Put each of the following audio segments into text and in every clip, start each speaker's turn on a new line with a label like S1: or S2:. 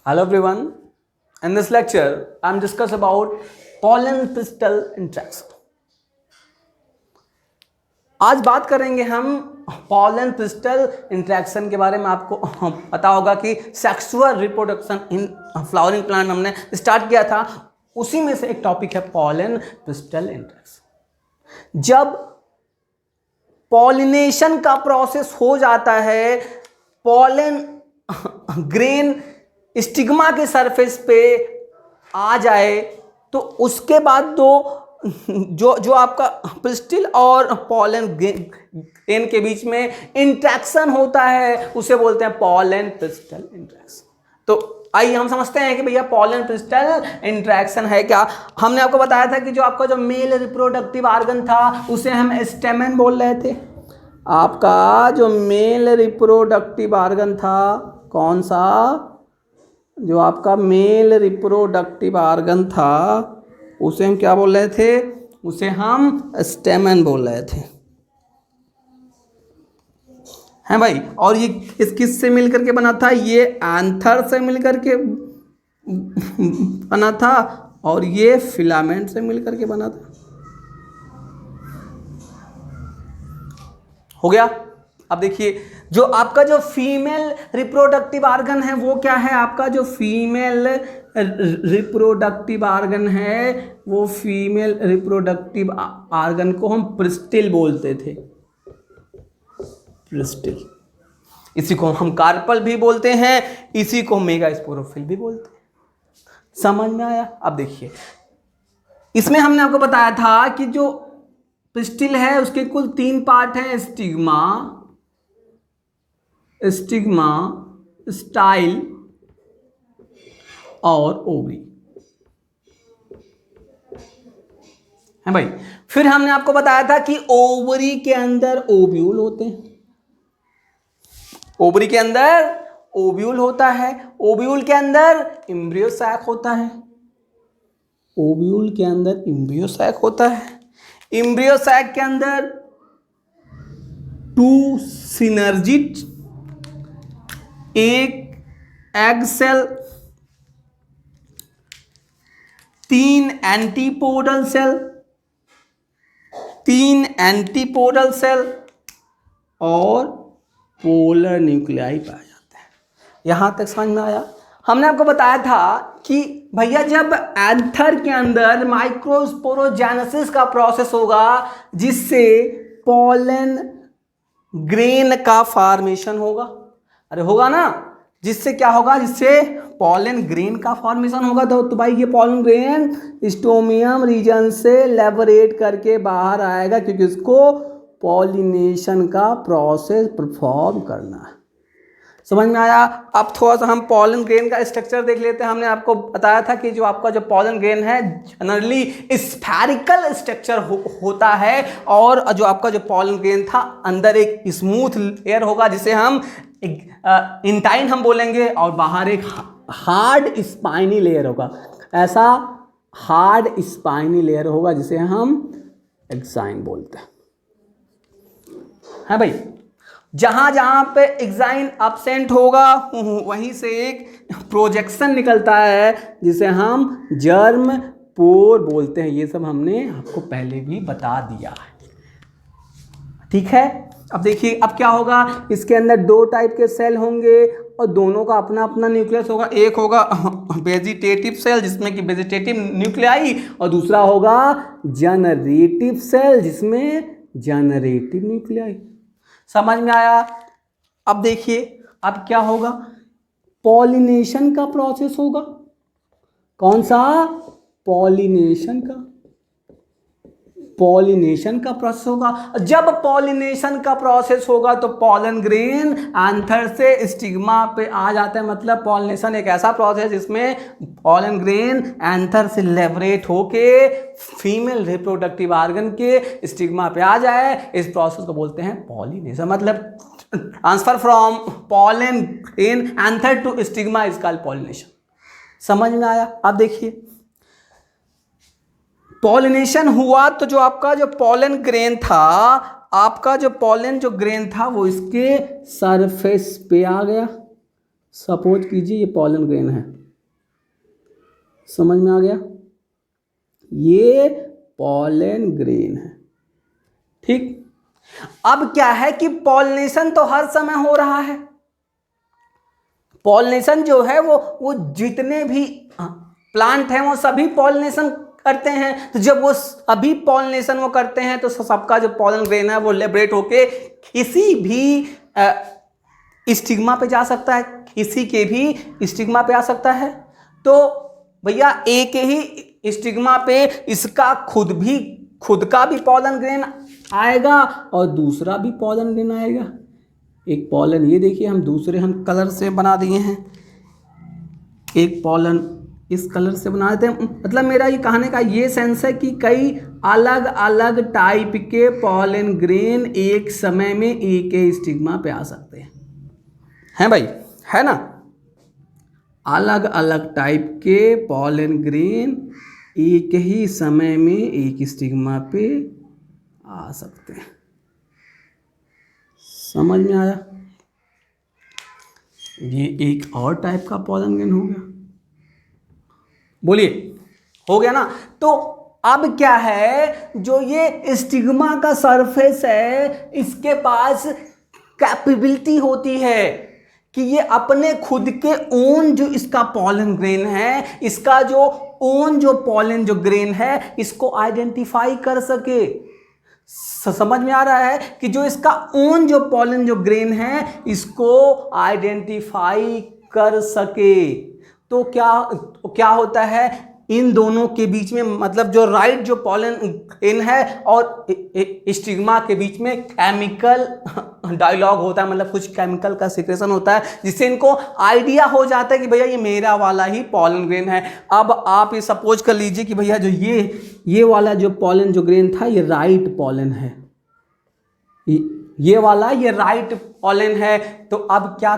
S1: Hello everyone. In this lecture, I am discuss about pollen pistil interaction. आज बात करेंगे हम pollen pistil interaction के बारे में। आपको पता होगा कि sexual reproduction in flowering plant हमने स्टार्ट किया था, उसी में से एक टॉपिक है pollen pistil interaction। जब पॉलिनेशन का प्रोसेस हो जाता है, पॉलन ग्रेन स्टिग्मा के सरफेस पे आ जाए, तो उसके बाद जो आपका पिस्टिल और पॉलन ग्रेन के बीच में इंट्रैक्शन होता है, उसे बोलते हैं पॉलन पिस्टल इंट्रैक्शन। तो आइए हम समझते हैं कि भैया पॉलन पिस्टल इंट्रैक्शन है क्या। हमने आपको बताया था कि जो आपका जो मेल रिप्रोडक्टिव ऑर्गन था उसे हम स्टेमन बोल रहे थे। आपका जो मेल रिप्रोडक्टिव ऑर्गन था, कौन सा, जो आपका मेल रिप्रोडक्टिव ऑर्गन था उसे हम क्या बोल रहे थे, उसे हम स्टेमन बोल रहे थे, हैं भाई। और ये किस से मिलकर के बना था, ये एंथर से मिलकर के बना था और ये फिलामेंट से मिलकर के बना था। हो गया। अब देखिए, जो आपका जो फीमेल रिप्रोडक्टिव ऑर्गन है वो क्या है, आपका जो फीमेल रिप्रोडक्टिव ऑर्गन है वो फीमेल रिप्रोडक्टिव ऑर्गन को हम प्रिस्टिल बोलते थे, प्रिस्टिल। इसी को हम कार्पल भी बोलते हैं, इसी को मेगास्पोरोफिल भी बोलते हैं। समझ में आया। अब देखिए, इसमें हमने आपको बताया था कि जो पिस्टिल है उसके कुल 3 पार्ट हैं, स्टिग्मा, स्टाइल और ओवरी, है भाई। फिर हमने आपको बताया था कि ओवरी के अंदर ओव्यूल होते हैं, ओवरी के अंदर ओव्यूल होता है, ओव्यूल के अंदर एम्ब्रियो सैक होता है, ओव्यूल के अंदर एम्ब्रियो सैक होता है, एम्ब्रियो सैक के अंदर 2 synergid, 1 egg cell, 3 antipodal cell, 3 antipodal cell और पोलर न्यूक्लियाई पाया जाता है। यहां तक समझ में आया। हमने आपको बताया था कि भैया जब एंथर के अंदर माइक्रोस्पोरोजेनेसिस का प्रोसेस होगा, जिससे पॉलन ग्रेन का फॉर्मेशन होगा, अरे होगा ना, जिससे क्या होगा, जिससे पॉलन ग्रेन का फॉर्मेशन होगा। तो भाई ये पॉलन ग्रेन स्टोमियम रीजन से लेबरेट करके बाहर आएगा, क्योंकि उसको पॉलिनेशन का प्रोसेस परफॉर्म करना है। समझ में आया। अब थोड़ा सा हम पॉलन ग्रेन का स्ट्रक्चर देख लेते हैं। हमने आपको बताया था कि जो आपका जो पॉलन ग्रेन है जनरली स्फेरिकल स्ट्रक्चर होता है, और जो आपका जो पॉलन ग्रेन था अंदर एक स्मूथ लेयर होगा जिसे हम इंटाइन हम बोलेंगे, और बाहर एक हार्ड स्पाइनी लेयर होगा। ऐसा हार्ड स्पाइनी लेयर होगा जिसे हम एक्साइन बोलते हैं भाई। जहां जहां पे एक्साइन एब्सेंट होगा वहीं से एक प्रोजेक्शन निकलता है जिसे हम जर्म पोर बोलते हैं। ये सब हमने आपको पहले भी बता दिया है, ठीक है। अब देखिए, अब क्या होगा, इसके अंदर 2 टाइप के सेल होंगे और दोनों का अपना अपना न्यूक्लियस होगा। एक होगा वेजिटेटिव सेल जिसमें कि वेजिटेटिव न्यूक्लियाई, और दूसरा होगा जनरेटिव सेल जिसमें जनरेटिव न्यूक्लियाई। समझ में आया। अब देखिए, अब क्या होगा, पॉलिनेशन का प्रोसेस होगा। कौन सा, पॉलिनेशन का प्रोसेस होगा। जब पॉलिनेशन का प्रोसेस होगा तो पॉलन ग्रेन एंथर से स्टिग्मा पे आ जाता है। मतलब पॉलिनेशन एक ऐसा प्रोसेस है जिसमें पॉलन ग्रेन एंथर से लेबरेट होके फीमेल रिप्रोडक्टिव ऑर्गन के स्टिग्मा पे आ जाए। इस प्रोसेस को बोलते हैं पॉलिनेशन। मतलब transfer from pollen grain anther to stigma is called pollination. समझ में आया। अब देखिए, पॉलिनेशन हुआ तो जो आपका जो पॉलन ग्रेन था, आपका जो पॉलन जो ग्रेन था वो इसके सरफेस पे आ गया, सपोज कीजिए ये पॉलन ग्रेन है, समझ में आ गया, ये पॉलन ग्रेन है, ठीक। अब क्या है कि पॉलिनेशन तो हर समय हो रहा है, पॉलिनेशन जो है वो जितने भी प्लांट हैं वो सभी पॉलिनेशन करते हैं। तो जब वो सभी पॉलिनेशन वो करते हैं तो सबका जो पॉलन ग्रेन है वो लिबरेट होके किसी भी स्टिग्मा पे जा सकता है, किसी के भी स्टिग्मा पे आ सकता है। तो भैया एक ही स्टिग्मा पे इसका खुद का भी पॉलन ग्रेन आएगा और दूसरा भी पॉलन ग्रेन आएगा। एक पॉलन ये देखिए हम कलर से बना दिए हैं, एक पॉलन इस कलर से बना देते हैं। मतलब मेरा ये कहने का ये सेंस है कि कई अलग अलग टाइप के पॉलन ग्रेन एक समय में एक ही स्टिग्मा पे आ सकते हैं भाई, है ना। अलग अलग टाइप के पॉलन ग्रेन एक ही समय में एक स्टिग्मा पे आ सकते हैं, समझ में आया। ये एक और टाइप का पॉलन ग्रेन हो गया, बोलिए हो गया ना। तो अब क्या है, जो ये स्टिग्मा का सरफेस है इसके पास कैपेबिलिटी होती है कि ये अपने खुद के ओन जो इसका पॉलन ग्रेन है, इसका जो ओन जो पॉलन जो ग्रेन है इसको आइडेंटिफाई कर सके। समझ में आ रहा है कि जो इसका ओन जो पॉलन जो ग्रेन है इसको आइडेंटिफाई कर सके। तो क्या होता है इन दोनों के बीच में, मतलब जो राइट जो पॉलन ग्रेन है और स्टिग्मा के बीच में केमिकल डायलॉग होता है, मतलब कुछ केमिकल का सिक्रेशन होता है जिससे इनको आइडिया हो जाता है कि भैया ये मेरा वाला ही पॉलन ग्रेन है। अब आप ये सपोज कर लीजिए कि भैया जो ये वाला जो पॉलन जो ग्रेन था ये राइट पॉलन है, ये वाला ये राइट पॉलन है। तो अब क्या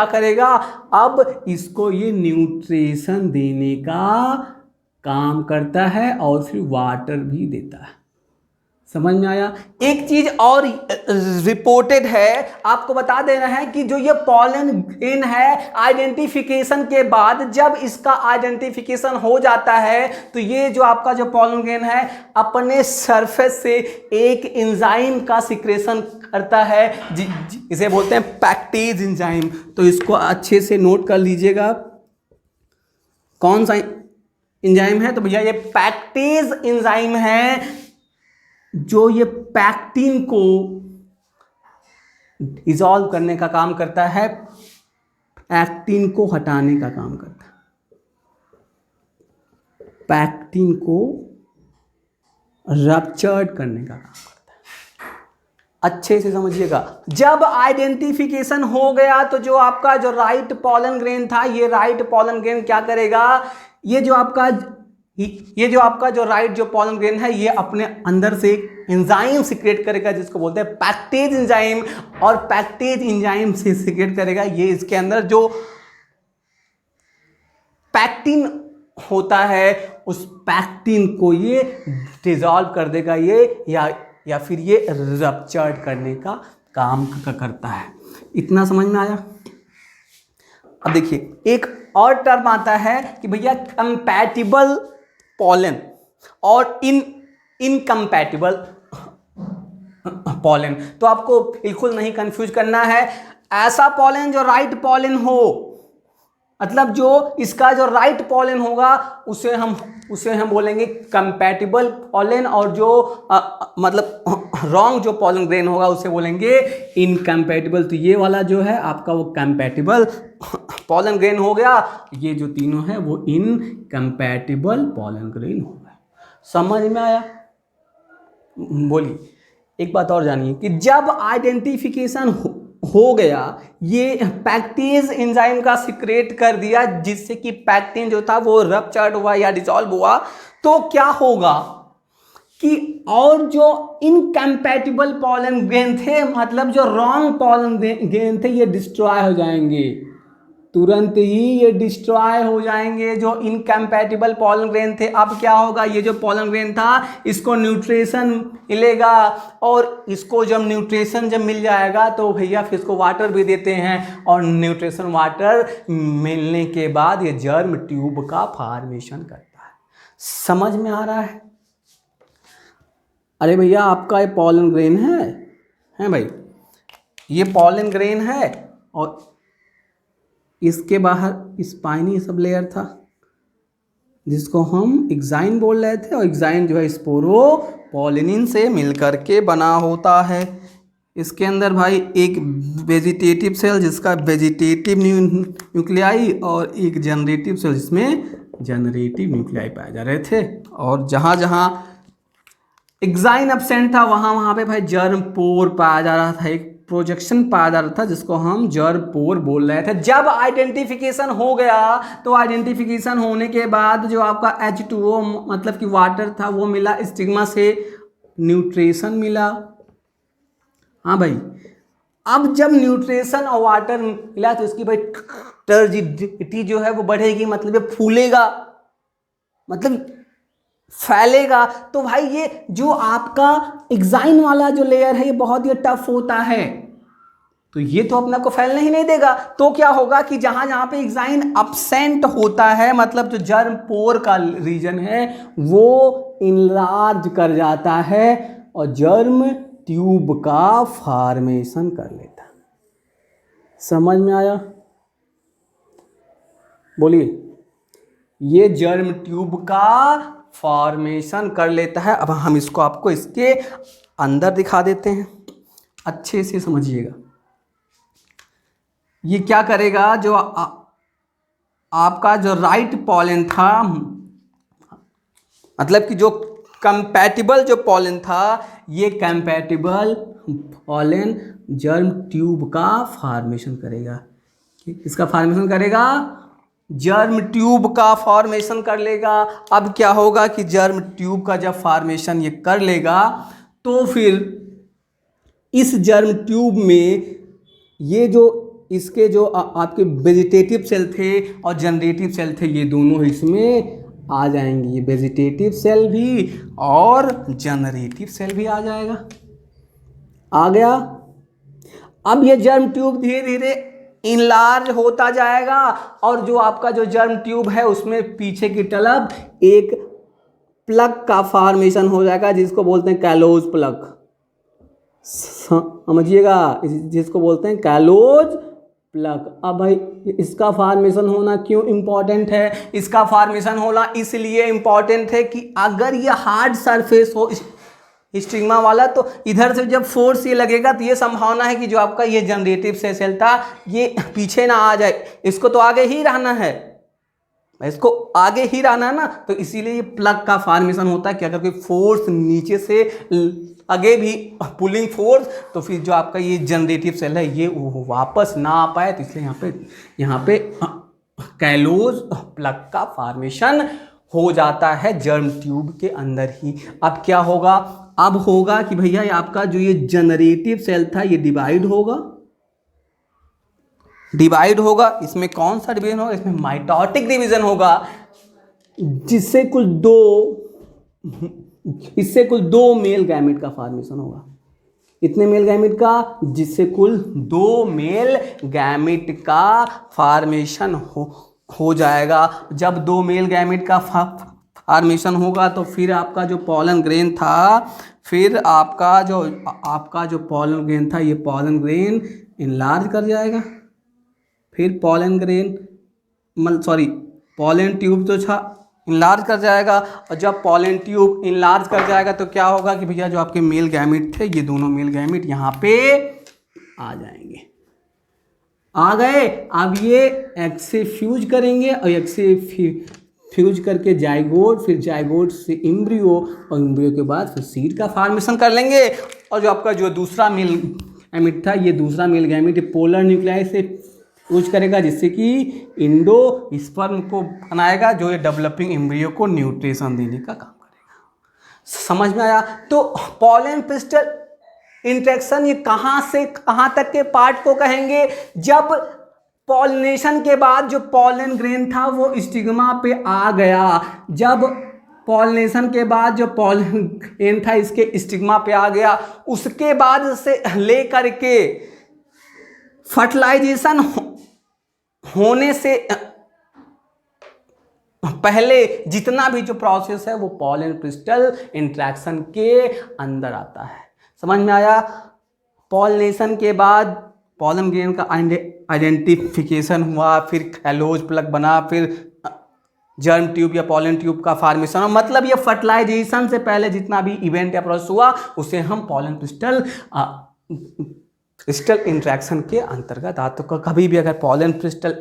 S1: करेगा, अब इसको ये न्यूट्रिशन देने का काम करता है और फिर वाटर भी देता है, समझ में आया। एक चीज और रिपोर्टेड है, आपको बता देना है कि जो ये पॉलन ग्रेन है आइडेंटिफिकेशन के बाद जब इसका आइडेंटिफिकेशन हो जाता है तो ये जो आपका जो पॉलन ग्रेन है अपने सरफेस से एक एंजाइम का सिक्रेशन करता है जिसे बोलते हैं पैक्टेज एंजाइम। तो इसको अच्छे से नोट कर लीजिएगा कौन सा एंजाइम है। तो भैया ये पैक्टेज एंजाइम है जो ये पैक्टिन को डिसॉल्व करने का काम करता है, पैक्टिन को हटाने का काम करता है, पैक्टिन को रप्चर्ड करने का काम करता है। अच्छे से समझिएगा, जब आइडेंटिफिकेशन हो गया तो जो आपका जो राइट पॉलन ग्रेन था, ये राइट पॉलन ग्रेन क्या करेगा, ये जो आपका जो राइट जो पॉलन ग्रेन है ये अपने अंदर से एक एंजाइम सिक्रेट करेगा जिसको बोलते हैं पैक्टेज एंजाइम, और पैक्टेज एंजाइम से सिक्रेट करेगा ये इसके अंदर जो पैक्टिन होता है उस पैक्टिन को ये डिसॉल्व कर देगा ये या फिर ये रप्चर्ड करने का काम करता है। इतना समझ में आया। अब देखिए एक और टर्म आता है कि भैया कंपैटिबल पॉलन और इनकम्पैटिबल पॉलन। तो आपको बिल्कुल नहीं कंफ्यूज करना है। ऐसा पॉलन जो राइट पॉलन हो, मतलब जो इसका जो राइट पॉलन होगा उसे हम बोलेंगे कंपैटिबल पॉलन, और जो मतलब रॉन्ग जो पॉलन ग्रेन होगा उसे बोलेंगे इनकम्पैटिबल। तो ये वाला जो है आपका वो कंपैटिबल पॉलन ग्रेन हो गया, ये जो तीनों है वो इनकम्पैटिबल पॉलन ग्रेन हो गया। समझ में आया। बोलिए एक बात और जानिए कि जब आइडेंटिफिकेशन हो गया, ये पैक्टेज एंजाइम का सिक्रेट कर दिया जिससे कि पैक्टिन जो था वो रप्चर्ड हुआ या डिसॉल्व हुआ, तो क्या होगा कि और जो इनकम्पैटिबल पॉलन ग्रेन थे, मतलब जो रॉन्ग पॉलन ग्रेन थे, ये डिस्ट्रॉय हो जाएंगे। तुरंत ही ये डिस्ट्रॉय हो जाएंगे जो इनकम्पैटिबल पॉलन ग्रेन थे। अब क्या होगा, ये जो पॉलन ग्रेन था इसको न्यूट्रिशन मिलेगा, और इसको जब न्यूट्रिशन जब मिल जाएगा तो भैया फिर इसको वाटर भी देते हैं, और न्यूट्रिशन वाटर मिलने के बाद ये जर्म ट्यूब का फॉर्मेशन करता है। समझ में आ रहा है? अरे भैया आपका ये पॉलन ग्रेन है भाई, ये पॉलन ग्रेन है, और इसके बाहर स्पाइनी सब लेयर था जिसको हम एक्साइन बोल रहे थे, और एक्साइन जो है स्पोरोपोलिनिन से मिलकर के बना होता है। इसके अंदर भाई एक वेजिटेटिव सेल जिसका वेजिटेटिव न्यूक्लियाई, और एक जनरेटिव सेल जिसमें जनरेटिव न्यूक्लियाई पाए जा रहे थे। और जहाँ जहाँ एक्साइन एब्सेंट था वहाँ पे भाई जर्म पोर पाया जा रहा था, एक प्रोजेक्शन पाया जा रहा था जिसको हम जर्म पोर बोल रहे थे। जब आइडेंटिफिकेशन हो गया तो आइडेंटिफिकेशन होने के बाद जो आपका H2O मतलब कि वाटर था वो मिला, स्टिग्मा से न्यूट्रिशन मिला। हाँ भाई, अब जब न्यूट्रिशन और वाटर मिला तो इसकी भाई टर्जिडिटी जो है वो बढ़ेगी, मतलब ये फूलेगा, मतलब फैलेगा। तो भाई ये जो आपका एक्साइन वाला जो लेयर है ये बहुत ही टफ होता है, तो ये तो अपना को फैलने ही नहीं देगा। तो क्या होगा कि जहां जहां पे एक्साइन अब्सेंट होता है, मतलब जो जर्म पोर का रीजन है वो इनलार्ज कर जाता है और जर्म ट्यूब का फॉर्मेशन कर लेता है। समझ में आया? बोलिए। ये जर्म ट्यूब का फॉर्मेशन कर लेता है। अब हम इसको आपको इसके अंदर दिखा देते हैं, अच्छे से समझिएगा। ये क्या करेगा, जो आपका जो राइट पॉलन था, मतलब कि जो कंपैटिबल जो पॉलन था, ये कंपैटिबल पॉलन जर्म ट्यूब का फॉर्मेशन करेगा। इसका फॉर्मेशन करेगा, जर्म ट्यूब का फॉर्मेशन कर लेगा। अब क्या होगा कि जर्म ट्यूब का जब फॉर्मेशन ये कर लेगा तो फिर इस जर्म ट्यूब में ये जो इसके जो आपके वेजिटेटिव सेल थे और जनरेटिव सेल थे, ये दोनों इसमें आ जाएंगे। ये वेजिटेटिव सेल भी और जनरेटिव सेल भी आ जाएगा। आ गया। अब ये जर्म ट्यूब धीरे धीरे इनलार्ज होता जाएगा, और जो आपका जो जर्म ट्यूब है उसमें पीछे की तरफ एक प्लग का फॉर्मेशन हो जाएगा जिसको बोलते हैं कैलोज प्लग। समझिएगा, जिसको बोलते हैं कैलोज प्लग। अब भाई इसका फॉर्मेशन होना क्यों इम्पॉर्टेंट है? इसका फॉर्मेशन होना इसलिए इम्पॉर्टेंट है कि अगर ये हार्ड सरफेस हो स्टिग्मा वाला, तो इधर से जब फोर्स ये लगेगा तो ये संभावना है कि जो आपका ये जनरेटिव सेल था ये पीछे ना आ जाए, इसको तो आगे ही रहना है, इसको आगे ही रहना है ना। तो इसीलिए ये प्लग का फॉर्मेशन होता है कि अगर कोई फोर्स नीचे से आगे भी पुलिंग फोर्स, तो फिर जो आपका ये जनरेटिव सेल है ये वापस ना आ पाए, तो इसलिए यहाँ पे कैलोज प्लग का फॉर्मेशन हो जाता है जर्म ट्यूब के अंदर ही। अब क्या होगा? अब होगा कि भैया आपका जो ये जनरेटिव सेल था ये डिवाइड होगा। इसमें कौन सा डिवीजन होगा? इसमें माइटोटिक डिवीजन होगा, जिससे कुल दो मेल गैमेट का फॉर्मेशन होगा। इतने मेल गैमेट का, जिससे कुल 2 मेल गैमेट का फॉर्मेशन हो जाएगा। जब 2 मेल गैमेट का फॉर्मेशन होगा तो फिर आपका जो पॉलन ग्रेन था, फिर आपका जो पॉलन ग्रेन था, ये पॉलन ग्रेन इनलार्ज कर जाएगा। फिर पॉलन ट्यूब जो था इनलार्ज कर जाएगा, और जब पॉलन ट्यूब इनलार्ज कर जाएगा तो क्या होगा कि भैया जो आपके मेल गैमेट थे, ये दोनों मेल गैमेट यहाँ पे आ जाएंगे। आ गए। अब ये एग से फ्यूज करेंगे, और एग से फ्यूज करके जाइगोट, फिर जाइगोट से इम्ब्रियो, और इम्ब्रियो के बाद फिर सीड का फॉर्मेशन कर लेंगे। और जो आपका जो दूसरा मेल गैमेट था, ये दूसरा मेल गैमेट पोलर न्यूक्लियाई से फ्यूज करेगा, जिससे कि इंडो स्पर्म को बनाएगा, जो ये डेवलपिंग इम्ब्रियो को न्यूट्रिशन देने का काम करेगा। समझ में आया? तो पॉलन पिस्टल इंट्रैक्शन ये कहाँ से कहाँ तक के पार्ट को कहेंगे? जब पॉलिनेशन के बाद जो पॉलन ग्रेन था वो स्टिग्मा पे आ गया। जब पॉलिनेशन के बाद जो पॉलन ग्रेन था इसके स्टिग्मा पे आ गया, उसके बाद से लेकर के फर्टिलाइजेशन होने से पहले जितना भी जो प्रोसेस है वो पॉलन क्रिस्टल इंटरेक्शन के अंदर आता है। समझ में आया? पॉलिनेशन के बाद पॉलन ग्रेन का आइडेंटिफिकेशन हुआ, फिर कैलोज प्लग बना, फिर जर्म ट्यूब या पॉलन ट्यूब का फॉर्मेशन हुआ। मतलब ये फर्टिलाइजेशन से पहले जितना भी इवेंट या प्रोसेस हुआ उसे हम पॉलन क्रिस्टल इंटरेक्शन के अंतर्गत आ। तो कभी भी अगर पॉलन क्रिस्टल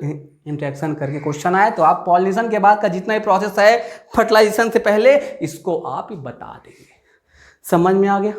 S1: इंटरेक्शन करके क्वेश्चन आए तो आप पॉलिनेशन के बाद का जितना भी प्रोसेस है फर्टिलाइजेशन से पहले इसको आप बता देंगे। समझ में आ गया?